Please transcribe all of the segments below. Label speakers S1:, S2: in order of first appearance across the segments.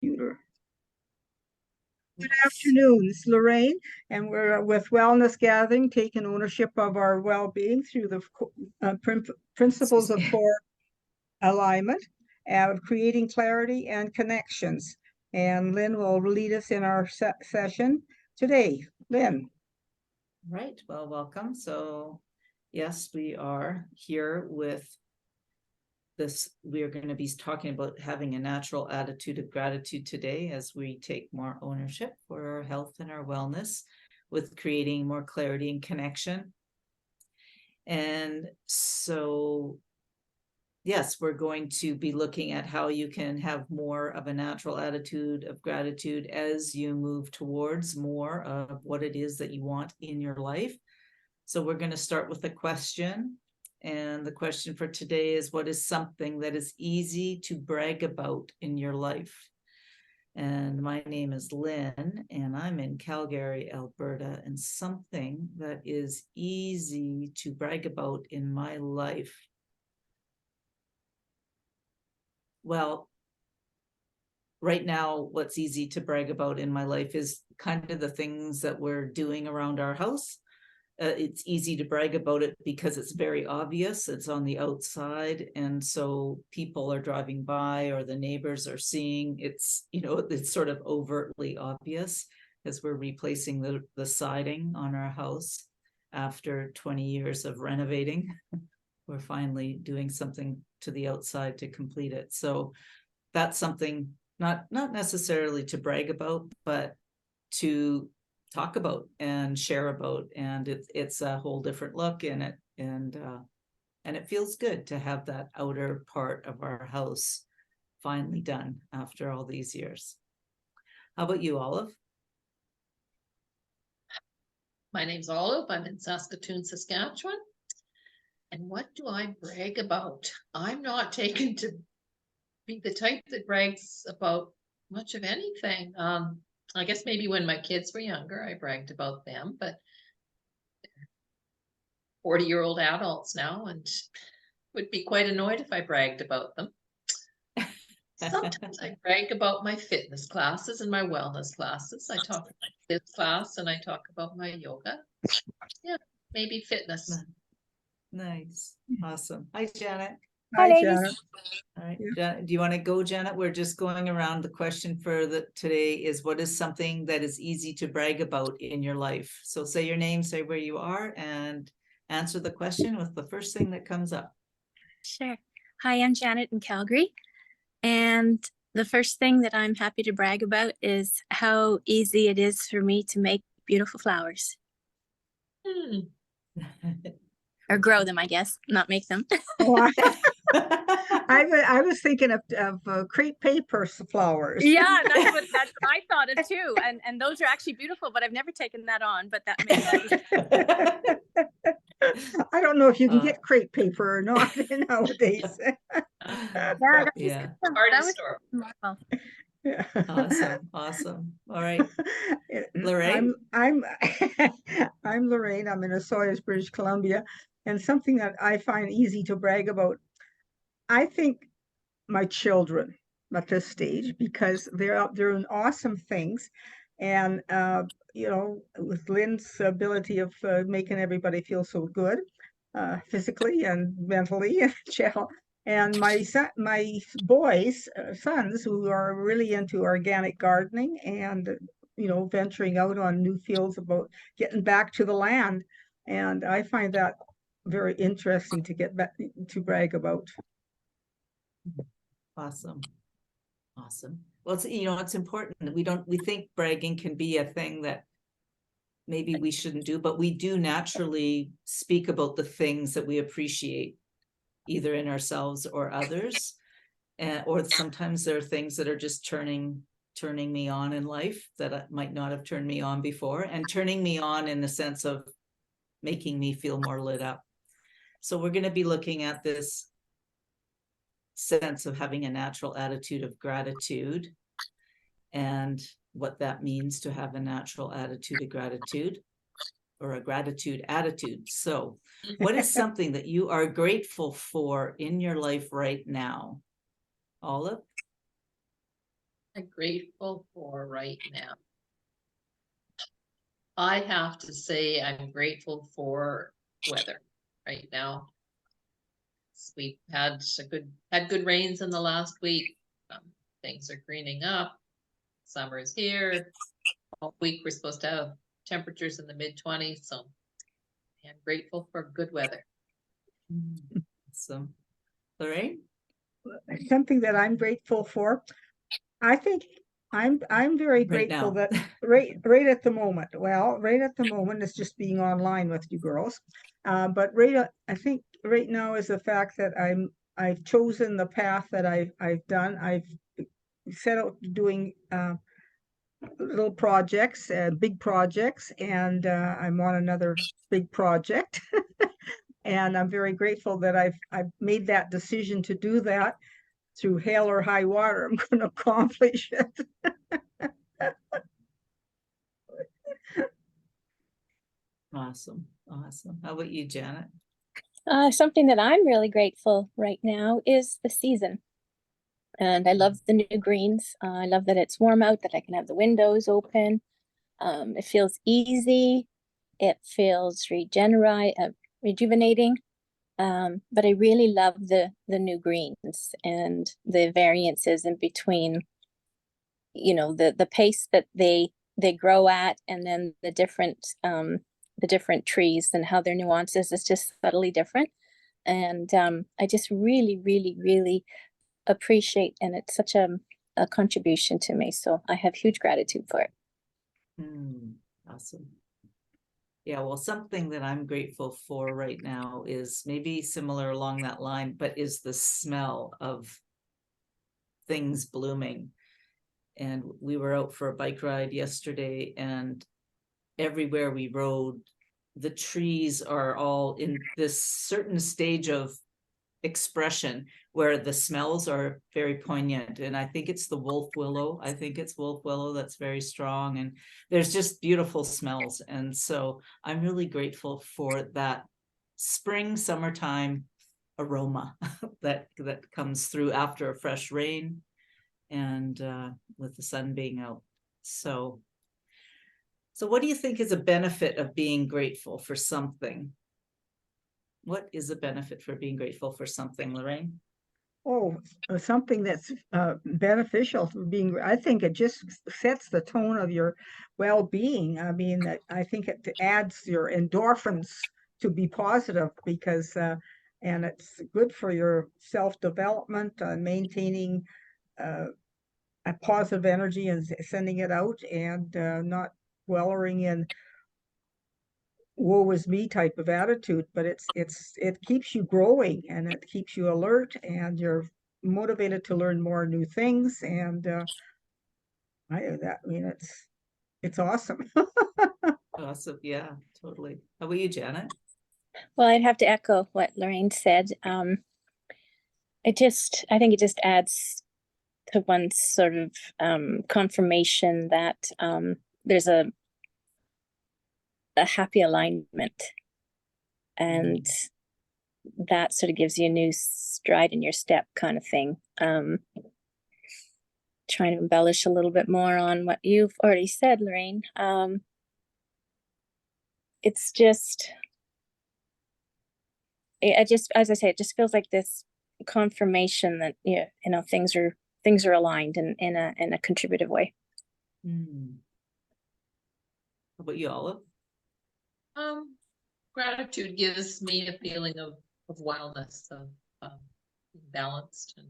S1: Computer. Good afternoon, it's Lorraine, and we're with Wellness Gathering, taking ownership of our well-being through the principles of core alignment, of creating clarity and connections. And Lynn will lead us in our session today. Lynn.
S2: Right, well, welcome. So yes, we are here with this. We are going to be talking about having a natural attitude of gratitude today as we take more ownership for our health and our wellness with creating more clarity and connection. And so, yes, we're going to be looking at how you can have more of a natural attitude of gratitude as you move towards more of what it is that you want in your life. So we're going to start with a question. And the question for today is, what is something that is easy to brag about in your life? And my name is Lynn, and I'm in Calgary, Alberta. And something that is easy to brag about in my life. Well, right now, what's easy to brag about in my life is kind of the things that we're doing around our house. It's easy to brag about it because it's very obvious. It's on the outside. And so people are driving by or the neighbors are seeing it's sort of overtly obvious as we're replacing the siding on our house after 20 years of renovating. We're finally doing something to the outside to complete it. So that's something not necessarily to brag about, but to talk about and share about, and it's a whole different look in it, and it feels good to have that outer part of our house finally done after all these years. How about you, Olive?
S3: My name's Olive. I'm in Saskatoon, Saskatchewan. And what do I brag about? I'm not taken to be the type that brags about much of anything. I guess maybe when my kids were younger, I bragged about them, but they're 40-year-old adults now and would be quite annoyed if I bragged about them. Sometimes I brag about my fitness classes and my wellness classes. I talk about this class and I talk about my yoga. Yeah, maybe fitness.
S2: Nice. Awesome. Hi, Janet.
S1: Hi, Janet.
S2: All right, Janet, do you want to go, Janet? We're just going around. The question for today is, what is something that is easy to brag about in your life? So say your name, say where you are, and answer the question with the first thing that comes up.
S4: Sure. Hi, I'm Janet in Calgary. And the first thing that I'm happy to brag about is how easy it is for me to make beautiful flowers. Or grow them, I guess, not make them.
S1: I was thinking of crepe paper flowers.
S4: Yeah, that's what I thought of too. And those are actually beautiful, but I've never taken that on. But that
S1: I don't know if you can get crepe paper or not nowadays.
S2: Yeah. Awesome. All right, Lorraine.
S1: I'm Lorraine. I'm in Osoyoos, British Columbia, and something that I find easy to brag about, I think my children at this stage, because they're out doing awesome things, and with Lynn's ability of making everybody feel so good, physically and mentally, and my boys, sons, who are really into organic gardening and venturing out on new fields about getting back to the land, and I find that very interesting to get back to brag about.
S2: Awesome. Well, it's important that we think bragging can be a thing that maybe we shouldn't do, but we do naturally speak about the things that we appreciate, either in ourselves or others, or sometimes there are things that are just turning me on in life that might not have turned me on before, and turning me on in the sense of making me feel more lit up. So we're going to be looking at this sense of having a natural attitude of gratitude and what that means to have a natural attitude of gratitude, or a gratitude attitude. So what is something that you are grateful for in your life right now? Olive?
S3: I'm grateful for right now. I have to say I'm grateful for weather right now. We've had good rains in the last week. Things are greening up. Summer's here. All week we're supposed to have temperatures in the mid-20s, so I'm grateful for good weather.
S2: So, Lorraine?
S1: Something that I'm grateful for. I think I'm very
S2: Right
S1: grateful
S2: now.
S1: that right at the moment. Well, right at the moment is just being online with you girls. But I think right now is the fact that I've chosen the path that I've done. I've set out doing little projects, big projects, and I'm on another big project. And I'm very grateful that I've made that decision to do that. Through hail or high water, I'm going to accomplish it.
S2: Awesome. Awesome. How about you, Janet?
S4: Something that I'm really grateful right now is the season. And I love the new greens. I love that it's warm out, that I can have the windows open. It feels easy. It feels rejuvenating. But I really love the new greens and the variances in between, the pace that they grow at, and then the different trees and how their nuances is just subtly different. And I just really, really, really appreciate, and it's such a contribution to me. So I have huge gratitude for it.
S2: Awesome. Yeah, well, something that I'm grateful for right now is maybe similar along that line, but is the smell of things blooming. And we were out for a bike ride yesterday, and everywhere we rode, the trees are all in this certain stage of expression where the smells are very poignant. And I think it's the wolf willow. I think it's wolf willow that's very strong, and there's just beautiful smells. And so I'm really grateful for that spring, summertime aroma that comes through after a fresh rain and with the sun being out. So what do you think is a benefit of being grateful for something? What is a benefit for being grateful for something, Lorraine?
S1: Oh, something that's beneficial for being, I think it just sets the tone of your well-being. I mean, I think it adds your endorphins to be positive because, and it's good for your self-development, maintaining a positive energy and sending it out, and not dwelling in woe is me type of attitude, but it keeps you growing and it keeps you alert and you're motivated to learn more new things. And it's awesome.
S2: Awesome. Yeah, totally. How about you, Janet?
S4: Well, I'd have to echo what Lorraine said. I think it just adds to one's sort of confirmation that there's a happy alignment, and that sort of gives you a new stride in your step kind of thing. Trying to embellish a little bit more on what you've already said, Lorraine. It's just, as I say, it just feels like this confirmation that things are aligned in a contributive way.
S2: How about you, Olive?
S3: Gratitude gives me a feeling of wellness, of balanced and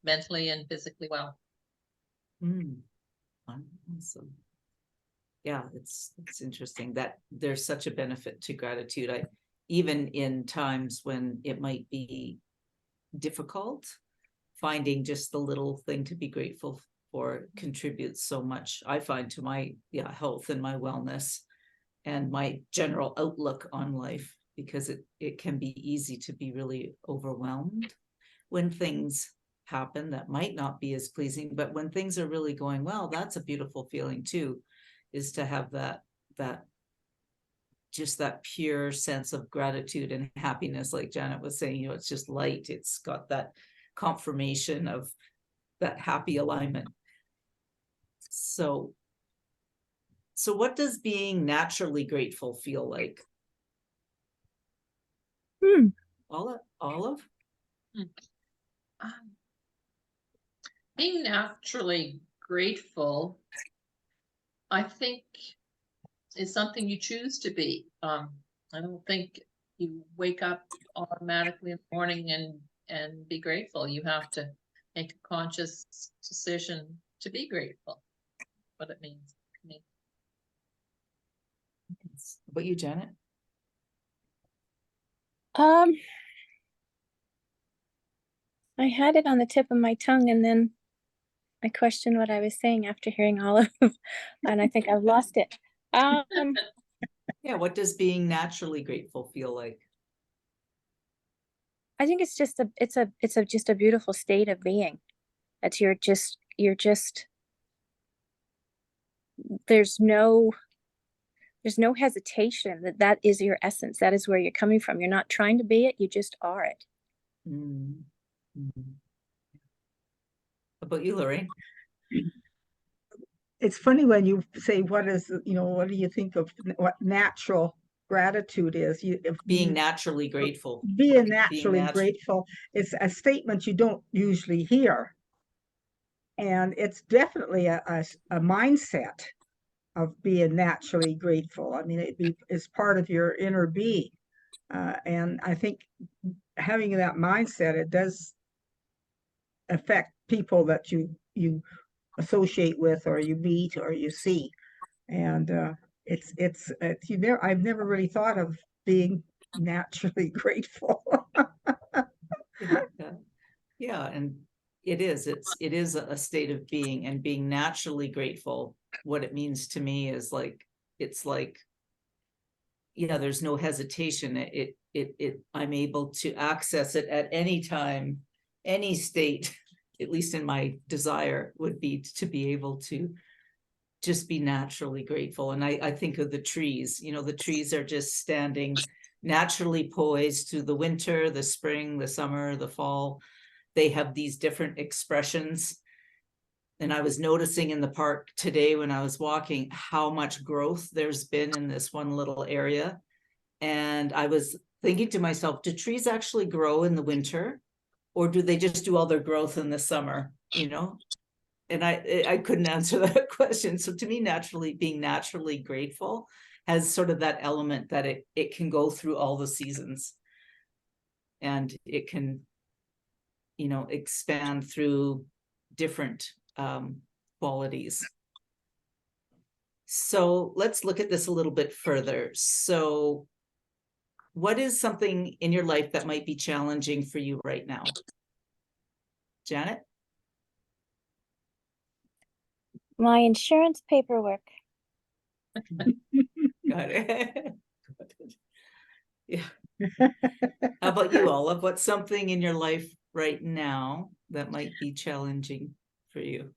S3: mentally and physically well.
S2: Awesome. Yeah, it's interesting that there's such a benefit to gratitude. Even in times when it might be difficult, finding just the little thing to be grateful for contributes so much, I find, to my health and my wellness and my general outlook on life, because it can be easy to be really overwhelmed when things happen that might not be as pleasing. But when things are really going well, that's a beautiful feeling too, is to have that just that pure sense of gratitude and happiness. Like Janet was saying, it's just light. It's got that confirmation of that happy alignment. So what does being naturally grateful feel like? Olive?
S3: Um, Being naturally grateful, I think, is something you choose to be. I don't think you wake up automatically in the morning and be grateful. You have to make a conscious decision to be grateful. What it means to me.
S2: How about you, Janet?
S4: I had it on the tip of my tongue and then I questioned what I was saying after hearing all of, and I think I've lost it.
S2: Yeah, what does being naturally grateful feel like?
S4: I think it's just just a beautiful state of being. That you're just there's no hesitation that is your essence. That is where you're coming from. You're not trying to be it, you just are it.
S2: Mm. Mm. How about you, Lorraine?
S1: It's funny when you say, what is, what do you think of what natural gratitude is?
S2: Being naturally grateful.
S1: Being naturally grateful is a statement you don't usually hear. And it's definitely a mindset of being naturally grateful. I mean, it's part of your inner being. And I think having that mindset, it does affect people that you associate with, or you meet, or you see. And I've never really thought of being naturally grateful.
S2: Yeah, and it is a state of being, and being naturally grateful. What it means to me is it's like, there's no hesitation. I'm able to access it at any time, any state. At least in my desire would be to be able to just be naturally grateful. And I think of the trees. The trees are just standing naturally poised through the winter, the spring, the summer, the fall. They have these different expressions. And I was noticing in the park today when I was walking how much growth there's been in this one little area. And I was thinking to myself, do trees actually grow in the winter, or do they just do all their growth in the summer? And I couldn't answer that question. So to me, being naturally grateful has sort of that element that it can go through all the seasons, and it can, expand through different qualities. So let's look at this a little bit further. So what is something in your life that might be challenging for you right now? Janet?
S4: My insurance paperwork.
S2: Got it. Yeah. How about you, Olive? What's something in your life right now that might be challenging for you?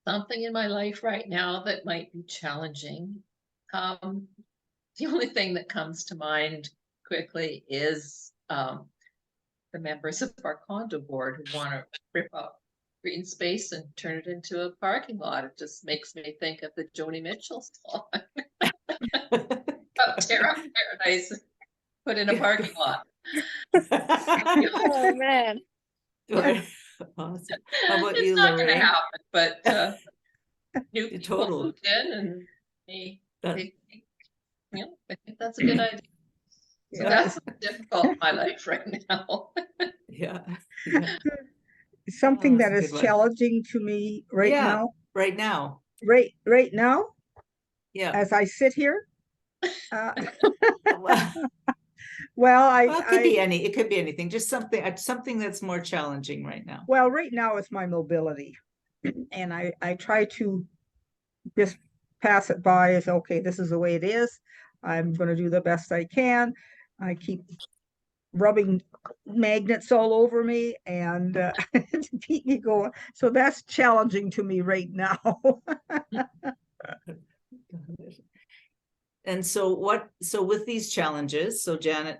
S3: Something in my life right now that might be challenging. The only thing that comes to mind quickly is the members of our condo board who want to rip up green space and turn it into a parking lot. It just makes me think of the Joni Mitchell song. Tear up paradise, put in a parking lot.
S4: Oh man.
S2: Awesome. How about
S3: It's
S2: you,
S3: not going to
S2: Lorraine?
S3: happen, but new people
S2: Total.
S3: moved in, and I think that's a good idea. So that's difficult in my life right now.
S2: Yeah.
S1: Something
S2: That's
S1: that
S2: a
S1: is
S2: good one.
S1: challenging to me right now.
S2: Right now.
S1: Right now,
S2: Yeah.
S1: as I sit here.
S2: Well, it could be anything, just something that's more challenging right now.
S1: Well, right now it's my mobility. And I try to just pass it by as, okay, this is the way it is. I'm going to do the best I can. I keep rubbing magnets all over me and to keep me going. So that's challenging to me right now.
S2: And so with these challenges, so Janet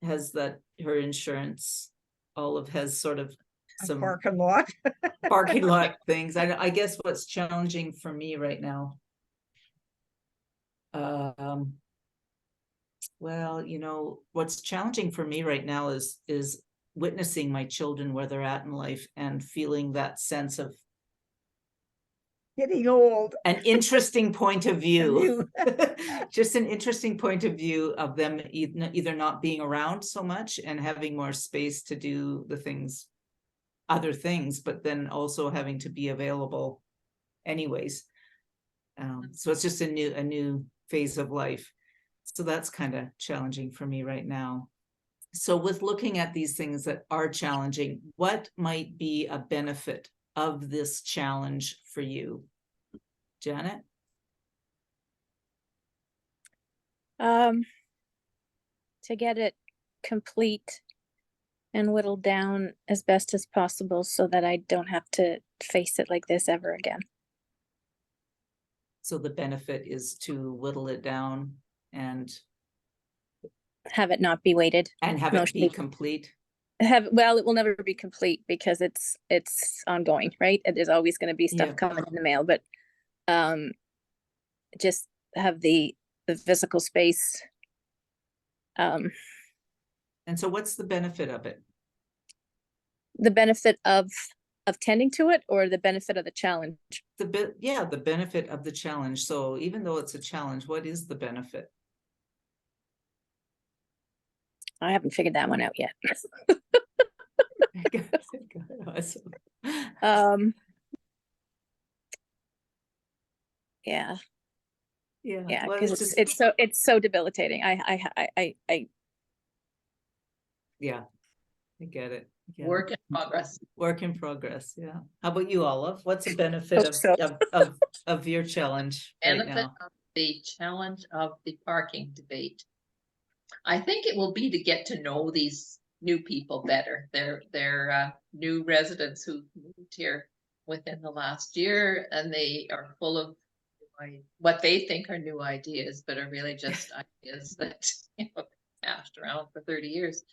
S2: has her insurance, Olive has sort of some
S1: Parking lot.
S2: parking lot things. I guess what's challenging for me right now. Well, you know, what's challenging for me right now is witnessing my children where they're at in life and feeling that sense of
S1: Getting old.
S2: an interesting point of view.
S1: You.
S2: Just an interesting point of view of them either not being around so much and having more space to do the things, other things, but then also having to be available anyways. So it's just a new phase of life. So that's kind of challenging for me right now. So with looking at these things that are challenging, what might be a benefit of this challenge for you, Janet?
S4: To get it complete and whittled down as best as possible so that I don't have to face it like this ever again.
S2: So the benefit is to whittle it down and
S4: Have it not be weighted.
S2: have it be
S4: Emotionally.
S2: complete.
S4: Well, it will never be complete because it's ongoing, right? There's always going to be stuff
S2: Yeah.
S4: coming in the mail, but just have the physical space.
S2: And so what's the benefit of it?
S4: The benefit of tending to it, or the benefit of the challenge?
S2: The benefit of the challenge. So even though it's a challenge, what is the benefit?
S4: I haven't figured that one out yet.
S2: Awesome.
S4: Yeah,
S2: Yeah, well,
S4: because it's so debilitating.
S2: Yeah, I get it. Yeah.
S3: Work in progress.
S2: Work in progress. Yeah. How about you, Olive? What's the benefit
S4: Hope so.
S2: of your challenge right
S3: Benefit
S2: now?
S3: of the challenge of the parking debate. I think it will be to get to know these new people better. They're new residents who moved here within the last year, and they are full of what they think are new ideas, but are really just ideas that passed around for 30 years.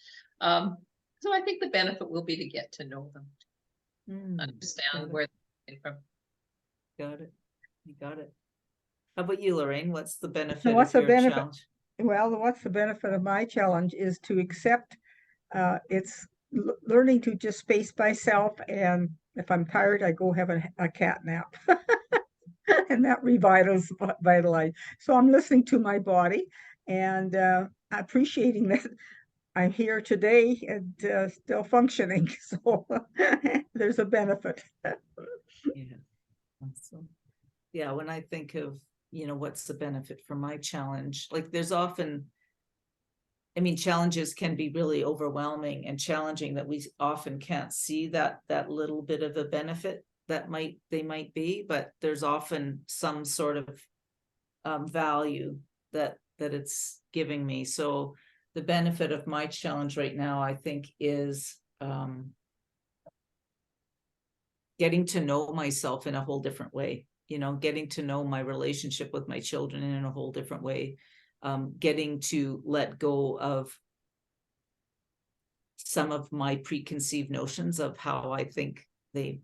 S3: So I think the benefit will be to get to know them, understand where they're from.
S2: Got it. You got it. How about you, Lorraine? What's the benefit
S1: So what's
S2: of
S1: the
S2: your
S1: benefit?
S2: challenge?
S1: Well, what's the benefit of my challenge is to accept it's learning to just space myself, and if I'm tired, I go have a cat nap. And that vitalize. So I'm listening to my body and appreciating that I'm here today and still functioning. So there's a benefit.
S2: Yeah. Awesome. Yeah, when I think of, what's the benefit for my challenge? Like there's often, challenges can be really overwhelming and challenging that we often can't see that little bit of a benefit that they might be, but there's often some sort of value that it's giving me. So the benefit of my challenge right now, I think, is getting to know myself in a whole different way, getting to know my relationship with my children in a whole different way, getting to let go of some of my preconceived notions of how I think they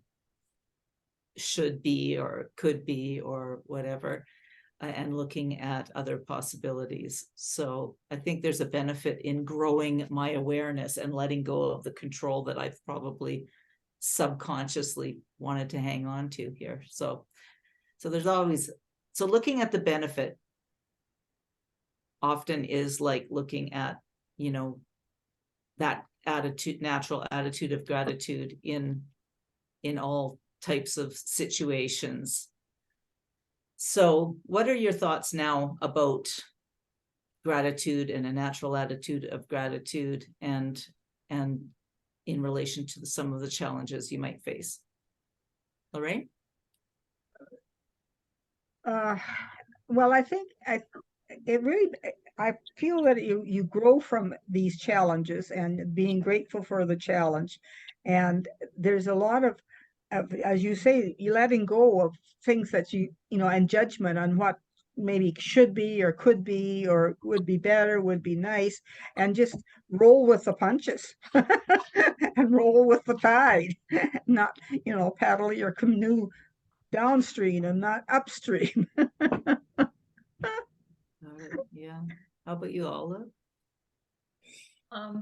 S2: should be or could be or whatever, and looking at other possibilities. So I think there's a benefit in growing my awareness and letting go of the control that I've probably subconsciously wanted to hang on to here. So there's always, so looking at the benefit often is like looking at, that attitude, natural attitude of gratitude in all types of situations. So what are your thoughts now about gratitude and a natural attitude of gratitude and in relation to some of the challenges you might face? Lorraine?
S1: Well, I think I feel that you grow from these challenges and being grateful for the challenge. And there's a lot of as you say, you letting go of things that and judgment on what maybe should be or could be or would be better, would be nice, and just roll with the punches and roll with the tide, not, paddle your canoe downstream and not upstream.
S2: All right, yeah. How about you, Olive?
S3: I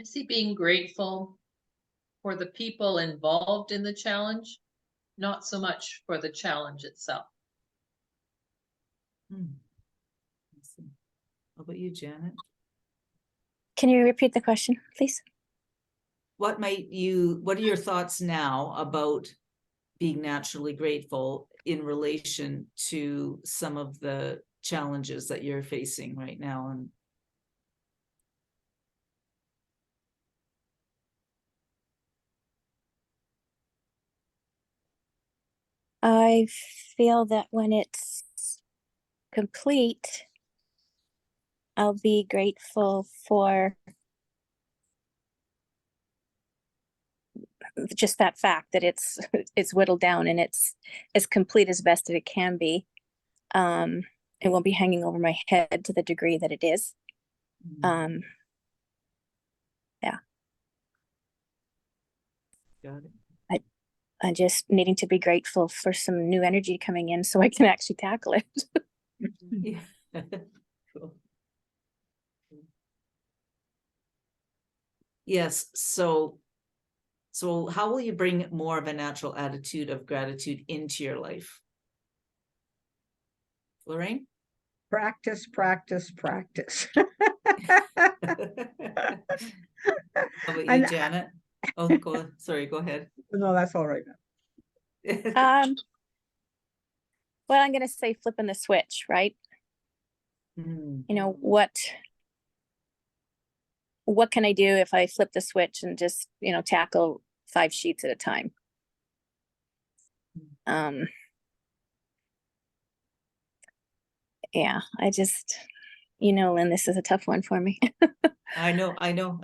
S3: see being grateful for the people involved in the challenge, not so much for the challenge itself.
S2: Awesome. How about you, Janet?
S4: Can you repeat the question, please?
S2: What are your thoughts now about being naturally grateful in relation to some of the challenges that you're facing right now? And
S4: I feel that when it's complete, I'll be grateful for just that fact that it's whittled down and it's as complete as best that it can be. It won't be hanging over my head to the degree that it is. Yeah.
S2: got it.
S4: I'm just needing to be grateful for some new energy coming in so I can actually tackle it.
S2: Yeah. Cool. Yes, so how will you bring more of a natural attitude of gratitude into your life? Lorraine?
S1: Practice, practice, practice.
S2: How about you,
S1: And
S2: Janet? Oh, go ahead.
S1: no, that's all right.
S4: Well, I'm gonna say flipping the switch, right?
S2: Mm.
S4: What can I do if I flip the switch and just, tackle 5 sheets at a time? Yeah, I just, Lynn, this is a tough one for me.
S2: I know.
S4: I
S2: But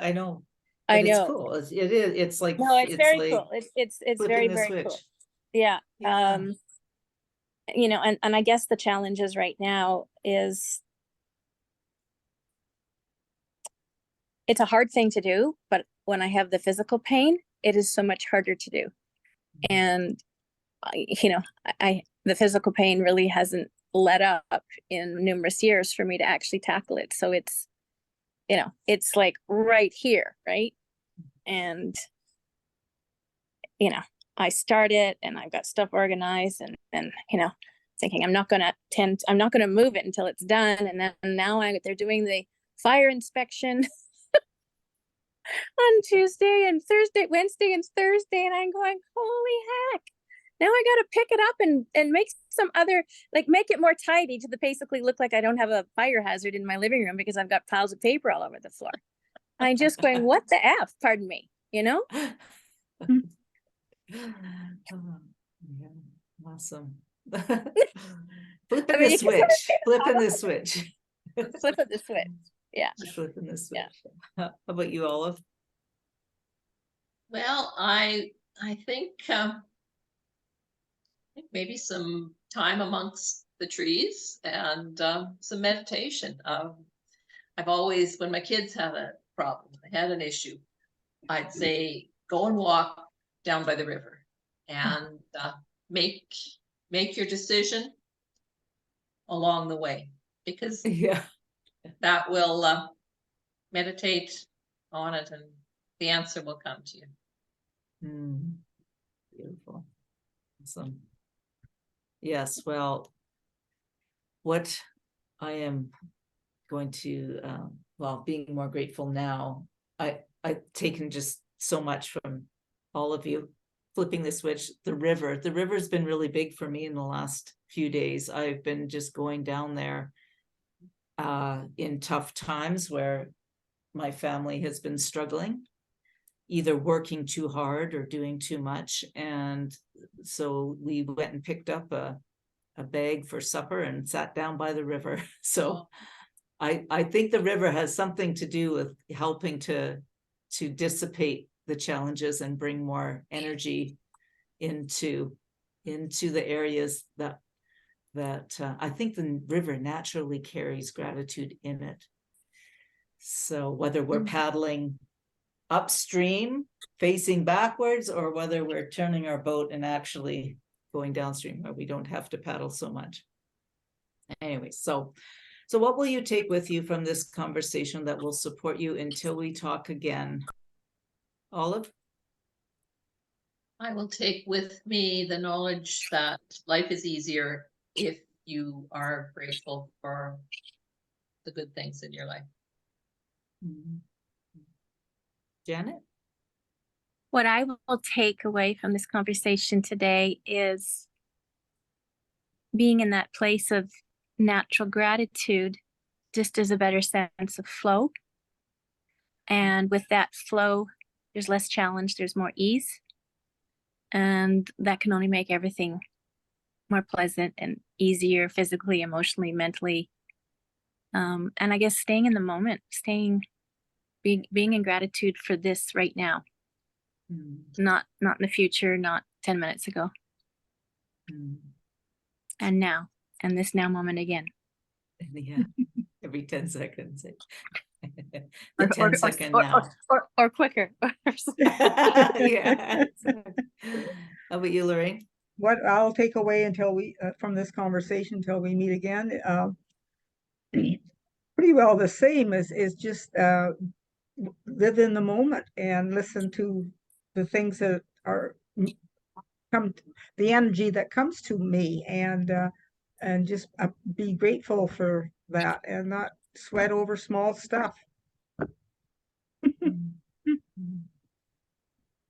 S2: it's
S4: know.
S2: cool. It's like,
S4: No, it's very
S2: like
S4: cool. It's
S2: flipping
S4: very,
S2: the
S4: very
S2: switch.
S4: cool. Yeah.
S2: Yeah.
S4: And I guess the challenges right now is it's a hard thing to do, but when I have the physical pain, it is so much harder to do. And the physical pain really hasn't let up in numerous years for me to actually tackle it. So it's like right here, right? And I started and I've got stuff organized and thinking I'm not gonna move it until it's done. And then now they're doing the fire inspection on Tuesday and Thursday, Wednesday and Thursday, and I'm going, holy heck. Now I got to pick it up and make some other, make it more tidy to basically look like I don't have a fire hazard in my living room because I've got piles of paper all over the floor. I'm just going, what the F, pardon me,
S2: Yeah, awesome. Flipping the switch. Flipping the switch.
S4: Flipping the switch. Yeah.
S2: Flipping the switch.
S4: Yeah.
S2: How about you, Olive?
S3: Well, I think maybe some time amongst the trees and some meditation. I've always, when my kids have a problem, they had an issue, I'd say go and walk down by the river and make your decision along the way, because
S2: Yeah.
S3: that will meditate on it and the answer will come to you.
S2: Beautiful. Awesome. Yes, well, what I am going to, being more grateful now, I've taken just so much from all of you. Flipping the switch, the river's been really big for me in the last few days. I've been just going down there in tough times where my family has been struggling, either working too hard or doing too much. And so we went and picked up a bag for supper and sat down by the river. So I think the river has something to do with helping to dissipate the challenges and bring more energy into the areas that that I think the river naturally carries gratitude in it. So whether we're paddling upstream, facing backwards, or whether we're turning our boat and actually going downstream where we don't have to paddle so much. Anyway, so what will you take with you from this conversation that will support you until we talk again? Olive?
S3: I will take with me the knowledge that life is easier if you are grateful for the good things in your life.
S2: Janet?
S4: What I will take away from this conversation today is being in that place of natural gratitude just as a better sense of flow. And with that flow, there's less challenge, there's more ease. And that can only make everything more pleasant and easier physically, emotionally, mentally. And I guess staying in the moment, being in gratitude for this right now. Not in the future, not 10 minutes ago. And now, and this now moment again.
S2: Yeah, every 10 seconds. The 10-second now.
S4: Or quicker.
S2: Yeah. How about you, Lorraine?
S1: What I'll take away until we from this conversation until we meet again, pretty well the same is just live in the moment and listen to the things that are the energy that comes to me, and just be grateful for that and not sweat over small stuff.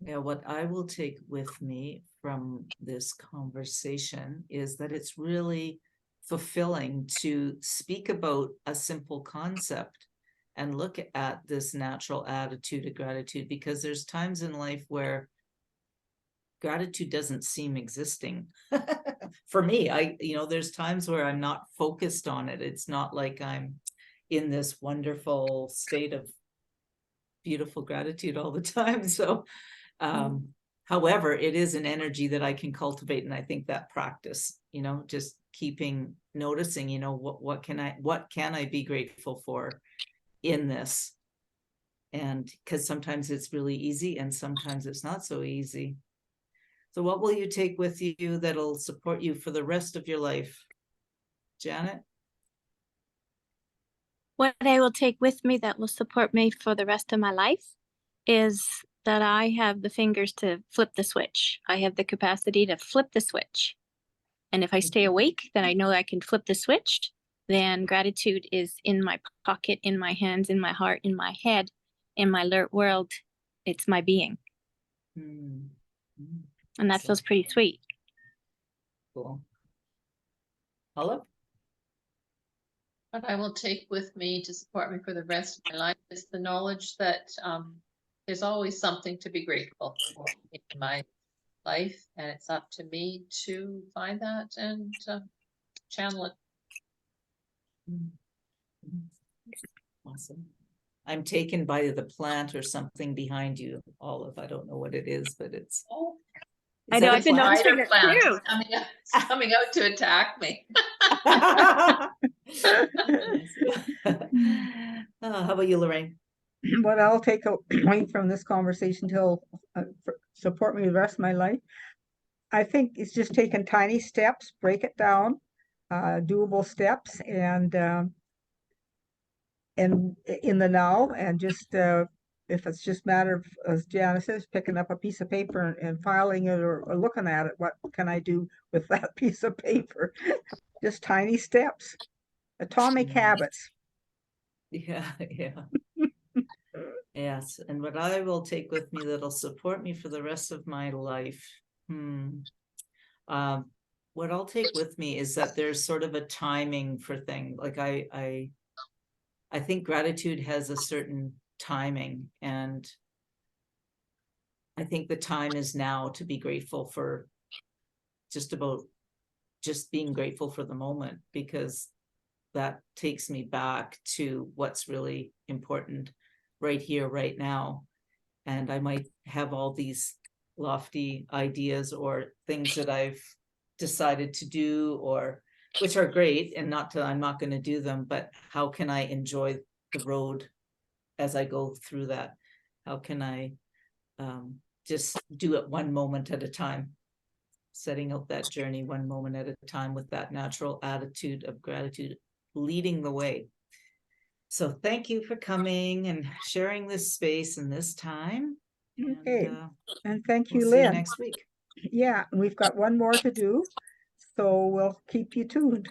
S2: Yeah, what I will take with me from this conversation is that it's really fulfilling to speak about a simple concept and look at this natural attitude of gratitude, because there's times in life where gratitude doesn't seem existing. For me, there's times where I'm not focused on it. It's not like I'm in this wonderful state of beautiful gratitude all the time. So however, it is an energy that I can cultivate, and I think that practice, just noticing, what can I be grateful for in this? And because sometimes it's really easy and sometimes it's not so easy. So what will you take with you that'll support you for the rest of your life? Janet?
S4: What I will take with me that will support me for the rest of my life is that I have the fingers to flip the switch. I have the capacity to flip the switch. And if I stay awake, then I know I can flip the switch. Then gratitude is in my pocket, in my hands, in my heart, in my head, in my alert world. It's my being. And that feels pretty sweet.
S2: Cool. Olive?
S3: What I will take with me to support me for the rest of my life is the knowledge that there's always something to be grateful for in my life, and it's up to me to find that and channel it.
S2: Awesome. I'm taken by the plant or something behind you, Olive. I don't know what it is, but it's.
S3: Oh,
S4: I know, I've been noticing it too.
S3: It's coming out to attack me.
S2: How about you, Lorraine?
S1: What I'll take away from this conversation till support me the rest of my life, I think it's just taking tiny steps, break it down, doable steps, and in the now, and just if it's just a matter of, as Janice says, picking up a piece of paper and filing it or looking at it, what can I do with that piece of paper? Just tiny steps, atomic habits.
S2: Yeah. Yes, and what I will take with me that'll support me for the rest of my life. What I'll take with me is that there's sort of a timing for things. Like I think gratitude has a certain timing, and I think the time is now to be grateful for just being grateful for the moment, because that takes me back to what's really important right here, right now. And I might have all these lofty ideas or things that I've decided to do or which are great, and I'm not gonna do them, but how can I enjoy the road as I go through that? How can I just do it one moment at a time? Setting out that journey one moment at a time with that natural attitude of gratitude leading the way. So thank you for coming and sharing this space and this time.
S1: Okay,
S2: And
S1: and thank
S2: we'll
S1: you,
S2: see you
S1: Lynn.
S2: next week.
S1: Yeah, we've got one more to do, so we'll keep you tuned.